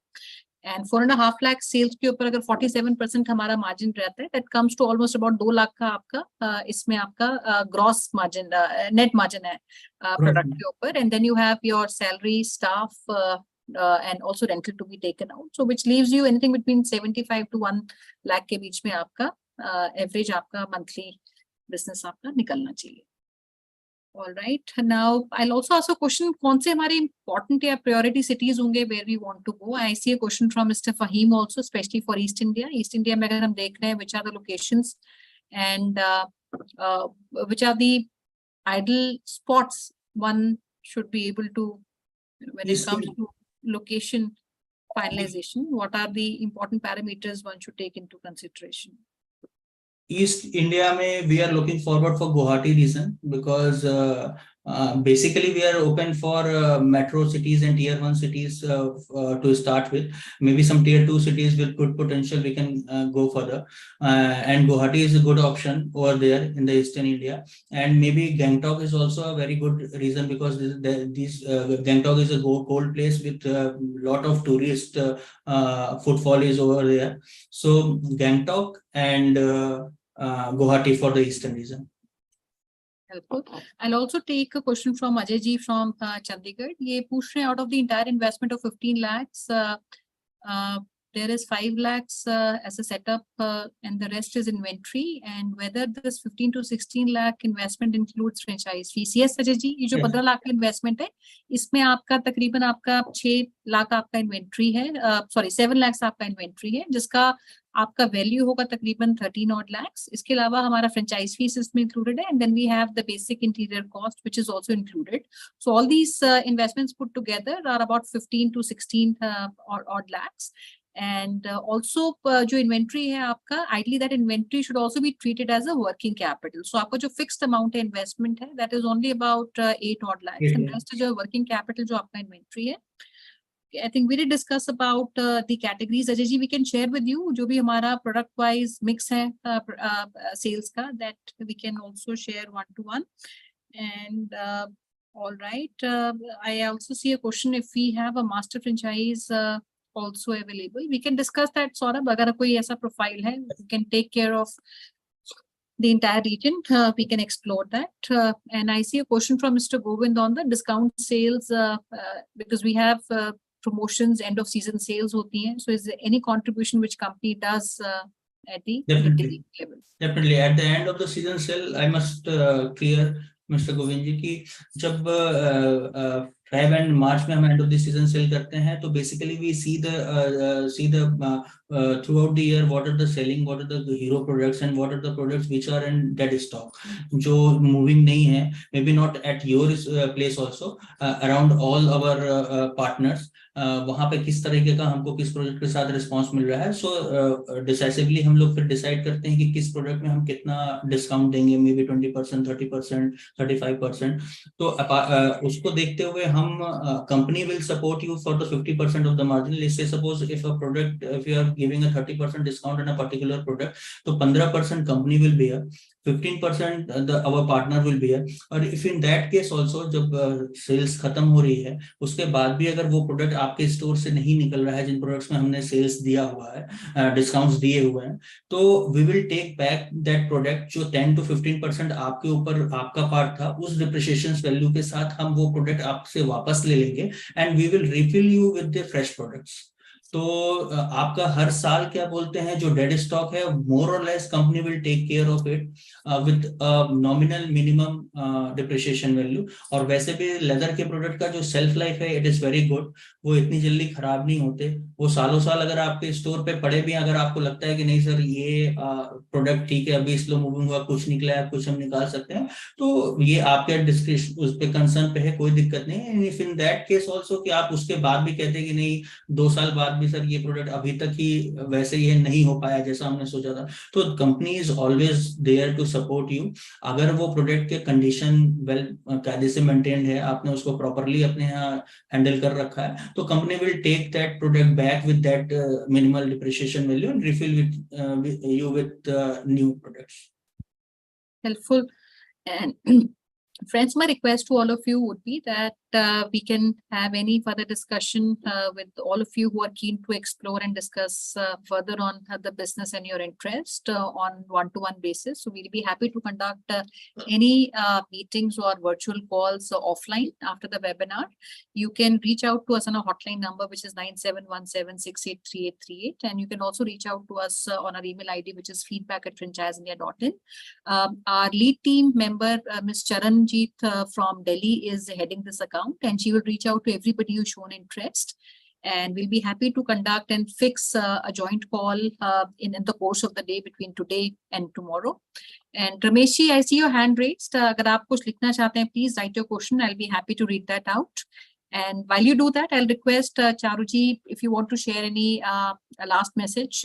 [SPEAKER 5] And 4.5 lakh sales के ऊपर अगर 47% हमारा margin रहता है, that comes to almost about 2 lakh का आपका इसमें आपका gross margin, net margin है product के ऊपर, and then you have your salary, staff and also rental to be taken out, so which leaves you anything between 75 to 1 lakh के बीच में आपका average आपका monthly business आपका निकलना चाहिए. All right. Now I'll also ask a question. कौन से हमारे important या priority cities होंगे where we want to go? I see a question from Mr. Fahim also, especially for East India. East India में अगर हम देख रहे हैं which are the locations and which are the ideal spots one should be able to, when it
[SPEAKER 4] East
[SPEAKER 5] comes
[SPEAKER 4] In-
[SPEAKER 5] to location finalization, what are the important parameters one should take into consideration?
[SPEAKER 4] East India mein, we are looking forward for Guwahati region because basically we are open for metro cities and tier 1 cities to start with. Maybe some tier 2 cities with good potential we can go further. And Guwahati is a good option over there in the Eastern India. And maybe Gangtok is also a very good reason because Gangtok is a cold place with a lot of tourist footfall is over there. So Gangtok and Guwahati for the Eastern region.
[SPEAKER 5] Helpful. I'll also take a question from Ajay ji from Chandigarh. ये पूछ रहे हैं, out of the entire investment of 15 lakhs, there is 5 lakhs as a setup and the rest is inventory, and whether this 15 to 16 lakh investment includes franchise fees. Yes, Ajay ji, ये जो
[SPEAKER 4] Yes.
[SPEAKER 5] 15 lakh का investment है, इसमें आपका तकरीबन आपका 6 लाख आपका inventory है, sorry 7 lakhs आपका inventory है, जिसका आपका वैल्यू होगा तकरीबन 13 odd lakhs. इसके अलावा हमारा franchise fees इसमें included है, and then we have the basic interior cost which is also included. So all these investments put together are about 15 to 16 odd lakhs. And also जो inventory है आपका, ideally that inventory should also be treated as a working capital. So आपका जो fixed amount है investment है, that is only about 8 odd lakhs, and rest जो working capital जो आपका inventory है. I think we did discuss about the categories. Ajay ji, we can share with you जो भी हमारा product wise mix है sales का, that we can also share one to one. And all right, I also see a question if we have a master franchise also available. We can discuss that, Saurabh. अगर कोई ऐसा profile है, we can take care of the entire region. We can explore that. And I see a question from Mr. Govind on the discount sales because we have promotions, end of season sales होती हैं. So is there any contribution which company does at the
[SPEAKER 4] Definitely.
[SPEAKER 5] level?
[SPEAKER 4] Definitely. At the end of the season sale, I must clear Mr. Govind ji कि जब Feb and March में हम end of the season sale करते हैं, तो basically we see the throughout the year what are the selling, what are the hero products and what are the products which are in dead stock, जो moving नहीं है, maybe not at your place also, around all our partners. वहां पे किस तरीके का हमको किस प्रोडक्ट के साथ रिस्पांस मिल रहा है. सो डिसाइसिवली हम लोग फिर डिसाइड करते हैं कि किस प्रोडक्ट में हम कितना डिस्काउंट देंगे, मे बी 20%, 30%, 35%. तो उसको देखते हुए हम company will support you for the 50% of the margin. Let's say suppose if a product, if you are giving a 30% discount in a particular product, तो 15% company will bear, 15% our partner will bear. और if in that case also जब sales खत्म हो रही है, उसके बाद भी अगर वो प्रोडक्ट आपके स्टोर से नहीं निकल रहा है, जिन प्रोडक्ट्स में हमने सेल्स दिया हुआ है, डिस्काउंट्स दिए हुए हैं, तो we will take back that product. जो 10 to 15% आपके ऊपर आपका पार्ट था, उस डिप्रिसिएशन वैल्यू के साथ हम वो प्रोडक्ट आपसे वापस ले लेंगे and we will refill you with the fresh products. तो आपका हर साल क्या बोलते हैं जो डेड स्टॉक है, मोर और less company will take care of it with nominal minimum depreciation value. और वैसे भी लेदर के प्रोडक्ट का जो सेल्फ लाइफ है, इट इज वेरी गुड. वो इतनी जल्दी खराब नहीं होते. वो सालों साल अगर आपके स्टोर पे पड़े भी, अगर आपको लगता है कि नहीं सर ये प्रोडक्ट ठीक है, अभी स्लो मूविंग हुआ, कुछ निकला है, कुछ हम निकाल सकते हैं, तो ये आपके डिस्क्रिप्शन उस पे कंसर्न पे है, कोई दिक्कत नहीं है. If in that case also कि आप उसके बाद भी कहते हैं कि नहीं 2 साल बाद भी सर ये प्रोडक्ट अभी तक ही वैसे ये नहीं हो पाया जैसा हमने सोचा था, तो company is always there to support you. अगर वो प्रोडक्ट के कंडीशन वेल कायदे से मेंटेन्ड है, आपने उसको प्रॉपर्ली अपने यहाँ हैंडल कर रखा है, तो company will take that product back with that minimal depreciation value and refill with you with new products.
[SPEAKER 5] Helpful. And friends, my request to all of you would be that we can have any further discussion with all of you who are keen to explore and discuss further on the business and your interest on one-to-one basis. So we'll be happy to conduct any meetings or virtual calls offline after the webinar. You can reach out to us on a hotline number, which is 9717683838. And you can also reach out to us on our email ID, which is feedback@franchiseindia.in. Our lead team member, Ms. Charanjit from Delhi, is heading this account, and she will reach out to everybody who's shown interest. And we'll be happy to conduct and fix a joint call in the course of the day between today and tomorrow. And Rameshi, I see your hand raised. अगर आप कुछ लिखना चाहते हैं, please write your question. I'll be happy to read that out. And while you do that, I'll request Charuji, if you want to share any last message.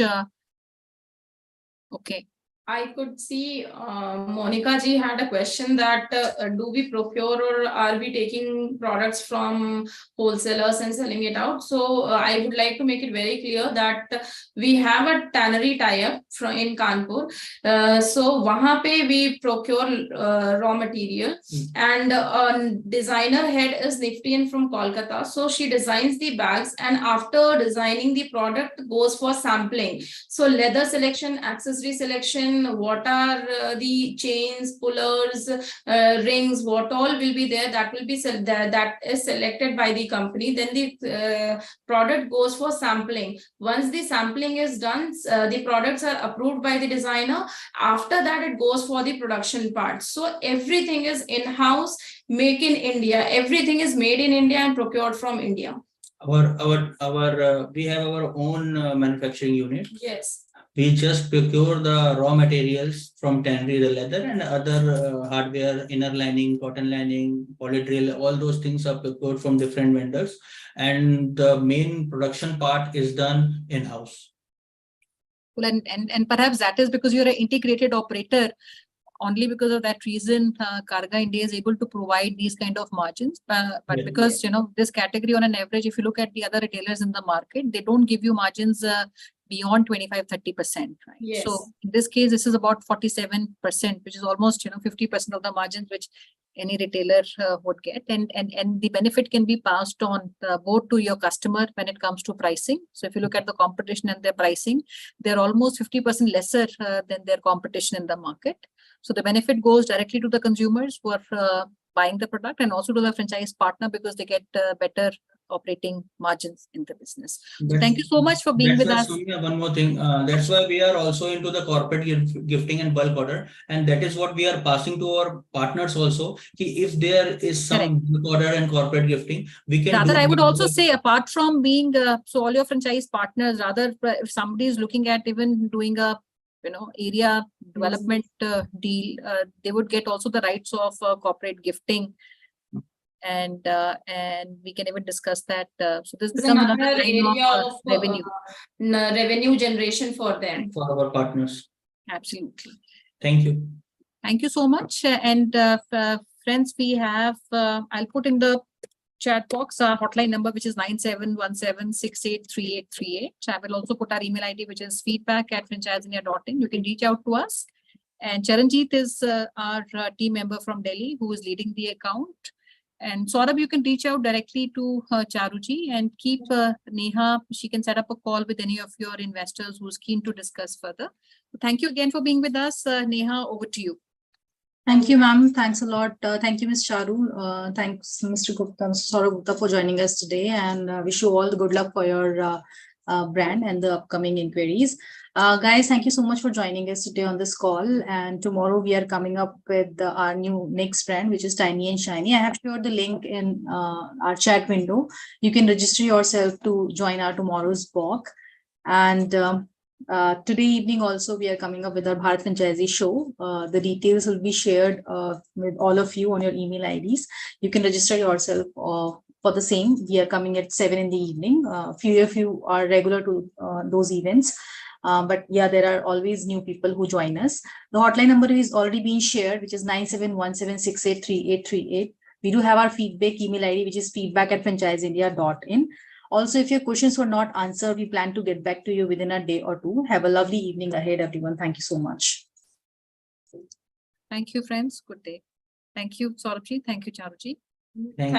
[SPEAKER 5] Okay.
[SPEAKER 3] I could see Monica ji had a question that do we procure or are we taking products from wholesalers and selling it out? So I would like to make it very clear that we have a tannery tie-up in Kanpur. So wahan pe we procure raw material, and a designer head is Niftian from Kolkata. So she designs the bags, and after designing the product goes for sampling. So leather selection, accessory selection, what are the chains, pullers, rings, what all will be there, that will be that is selected by the company. Then the product goes for sampling. Once the sampling is done, the products are approved by the designer. After that, it goes for the production part. So everything is in-house, make in India. Everything is made in India and procured from India.
[SPEAKER 4] We have our own manufacturing unit.
[SPEAKER 3] Yes.
[SPEAKER 4] We just procure the raw materials from tannery, the leather and other hardware, inner lining, cotton lining, polydrill, all those things are procured from different vendors. And the main production part is done in-house.
[SPEAKER 5] Well, and perhaps that is because you're an integrated operator. Only because of that reason, Kargha India is able to provide these kind of margins. But
[SPEAKER 4] Yeah.
[SPEAKER 5] because, you know, this category on an average, if you look at the other retailers in the market, they don't give you margins beyond 25-30%, right?
[SPEAKER 3] Yes.
[SPEAKER 5] So in this case, this is about 47%, which is almost, you know, 50% of the margins which any retailer would get. And the benefit can be passed on both to your customer when it comes to pricing. So if you look at the competition and their pricing, they're almost 50% lesser than their competition in the market. So the benefit goes directly to the consumers who are buying the product, and also to the franchise partner because they get better operating margins in the business. So thank you so much for being with us.
[SPEAKER 4] Soumya, one more thing. That's why we are also into the corporate gifting and bulk order, and that is what we are passing to our partners also. If there is some bulk order and corporate gifting, we can.
[SPEAKER 5] Rather, I would also say, apart from being so all your franchise partners, rather if somebody is looking at even doing a area development deal, they would get also the rights of corporate gifting. And we can even discuss that. So this becomes another line of revenue.
[SPEAKER 3] Revenue generation for them.
[SPEAKER 4] For our partners.
[SPEAKER 5] Absolutely.
[SPEAKER 4] Thank you.
[SPEAKER 5] Thank you so much. And friends, we have, I'll put in the chat box our hotline number, which is 9717683838. I will also put our email ID, which is feedback@franchiseindia.in. You can reach out to us. And Charanjit is our team member from Delhi who is leading the account. And Saurabh, you can reach out directly to Charuji and keep Neha. She can set up a call with any of your investors who's keen to discuss further. So thank you again for being with us. Neha, over to you.
[SPEAKER 2] Thank you, ma'am. Thanks a lot. Thank you, Ms. Charu. Thanks, Mr. Gupta, Saurabh Gupta, for joining us today, and wish you all the good luck for your brand and the upcoming inquiries. Guys, thank you so much for joining us today on this call. And tomorrow we are coming up with our new next brand, which is Tiny and Shiny. I have shared the link in our chat window. You can register yourself to join our tomorrow's BOOC. And today evening also we are coming up with our Bharat Franchisee show. The details will be shared with all of you on your email IDs. You can register yourself for the same. We are coming at 7 in the evening. Few of you are regular to those events. But yeah, there are always new people who join us. The hotline number is already being shared, which is 9717683838. We do have our feedback email ID, which is feedback@franchiseindia.in. Also, if your questions were not answered, we plan to get back to you within a day or two. Have a lovely evening ahead, everyone. Thank you so much.
[SPEAKER 5] Thank you, friends. Good day. Thank you, Saurabhji. Thank you, Charuji.
[SPEAKER 4] Thank you.